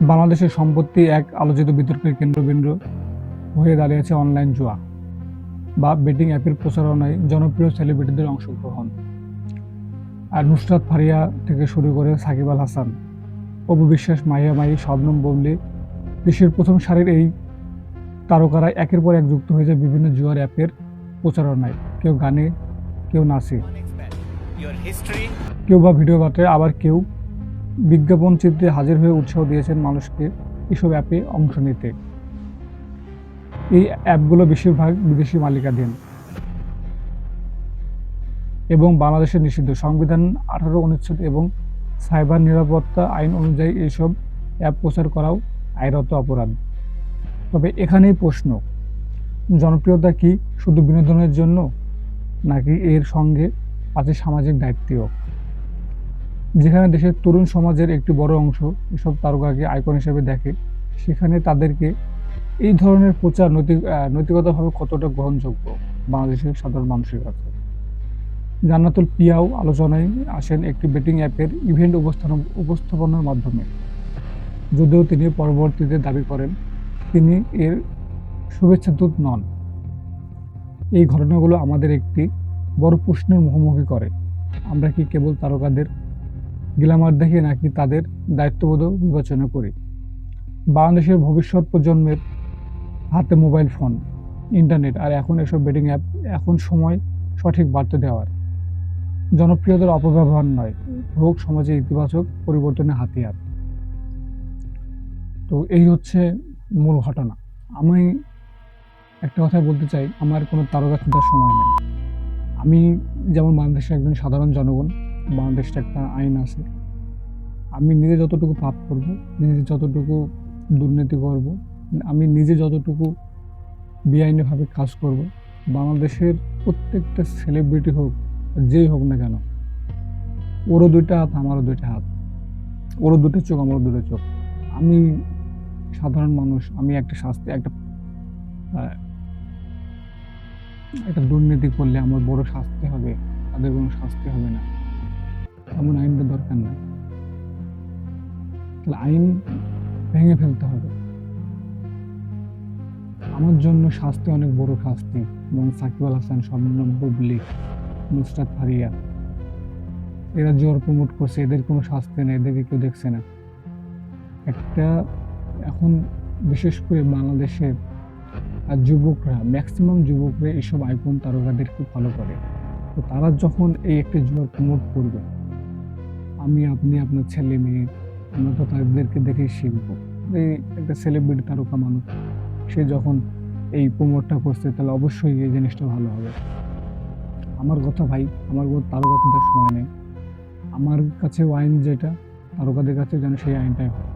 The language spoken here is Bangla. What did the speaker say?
বাংলাদেশের সম্প্রতি এক আলোচিত বিতর্কের কেন্দ্রবিন্দু হয়ে দাঁড়িয়েছে অনলাইন জুয়া বা বেটিং অ্যাপের প্রচারণায় জনপ্রিয় সেলিব্রিটিদের অংশগ্রহণ। আর নুসরাত ফারিয়া থেকে শুরু করে সাকিব আল হাসান, অপু বিশ্বাস, মাহিয়া মাহি, শবনম বুবলী, দেশের প্রথম সারির এই তারকারা একের পর এক যুক্ত হয়ে যায় বিভিন্ন জুয়ার অ্যাপের প্রচারণায়। কেউ গানে, কেউ নাচে, কেউ বা ভিডিও বার্তায়, আবার কেউ বিজ্ঞাপন চিত্রে হাজির হয়ে উৎসাহ দিয়েছেন মানুষকে এসব অ্যাপে অংশ নিতে। এই অ্যাপগুলো বেশিরভাগ বিদেশি মালিকাধীন এবং বাংলাদেশের নিষিদ্ধ। সংবিধান 18 অনুচ্ছেদ এবং সাইবার নিরাপত্তা আইন অনুযায়ী এইসব অ্যাপ প্রচার করাও আইনত অপরাধ। তবে এখানেই প্রশ্ন, জনপ্রিয়তা কি শুধু বিনোদনের জন্য, নাকি এর সঙ্গে আছে সামাজিক দায়িত্বও? যেখানে দেশের তরুণ সমাজের একটি বড় অংশ এসব তারকাকে আইকন হিসেবে দেখে, সেখানে তাদেরকে এই ধরনের প্রচার নৈতিকতাভাবে কতটা গ্রহণযোগ্য বাংলাদেশের সাধারণ মানুষের কাছে? জান্নাতুল পিয়াও আলোচনায় আসেন একটি বেটিং অ্যাপের ইভেন্ট উপস্থাপনার মাধ্যমে। যদিও তিনি পরবর্তীতে দাবি করেন তিনি এর শুভেচ্ছাদূত নন। এই ঘটনাগুলো আমাদের একটি বড় প্রশ্নের মুখোমুখি করে। আমরা কি কেবল তারকাদের গ্ল্যামার দেখি, নাকি তাদের দায়িত্ববোধও বিবেচনা করি? বাংলাদেশের ভবিষ্যৎ প্রজন্মের হাতে মোবাইল ফোন, ইন্টারনেট আর এখন এসব বেটিং অ্যাপ। এখন সময় সঠিক বার্তা দেওয়ার, জনপ্রিয়তার অপব্যবহার নয়, হোক সমাজে ইতিবাচক পরিবর্তনের হাতিয়ার। তো এই হচ্ছে মূল ঘটনা। আমি একটা কথা বলতে চাই, আমার কোনো তারকা খোঁজার সময় নেই। আমি যেমন বাংলাদেশের একজন সাধারণ জনগণ, বাংলাদেশের একটা আইন আছে। আমি নিজে যতটুকু পাপ করব, নিজে যতটুকু দুর্নীতি করব, আমি নিজে যতটুকু বেআইনিভাবে কাজ করব, বাংলাদেশের প্রত্যেকটা সেলিব্রিটি হোক, যেই হোক না কেন, ওরও দুইটা হাত, আমারও দুইটা হাত, ওরও দুটো চোখ, আমারও দুটো চোখ। আমি সাধারণ মানুষ, আমি একটা শাস্তি, একটা দুর্নীতি করলে আমার বড় শাস্তি হবে, তাদের কোনো শাস্তি হবে না, এমন আইনটা দরকার নাই। তাহলে আইন ভেঙে ফেলতে হবে। আমার জন্য শাস্তি অনেক বড় শাস্তি। এবং সাকিব আল হাসান, শবনম বুবলী, নুসরাত ফারিয়া, এরা জোর প্রমোট করছে, এদের কোনো শাস্তি নেই, এদেরকে কেউ দেখছে না। একটা এখন বিশেষ করে বাংলাদেশের যুবকরা, ম্যাক্সিমাম যুবকরা এইসব আইকন তারকাদেরকে ফলো করে। তো তারা যখন এই একটা জোর প্রমোট করবে, আমি, আপনি, আপনার ছেলে মেয়ে, আমরা তো তাদেরকে দেখেই শিখবো। এই একটা সেলিব্রিটি তারকা মানুষ, সে যখন এই প্রমোটটা করছে, তাহলে অবশ্যই এই জিনিসটা ভালো হবে। আমার কথা ভাই, আমার কোনো তারকা খোঁজার সময় নেই। আমার কাছে আইন যেটা, তারকাদের কাছে যেন সেই আইনটাই হয়।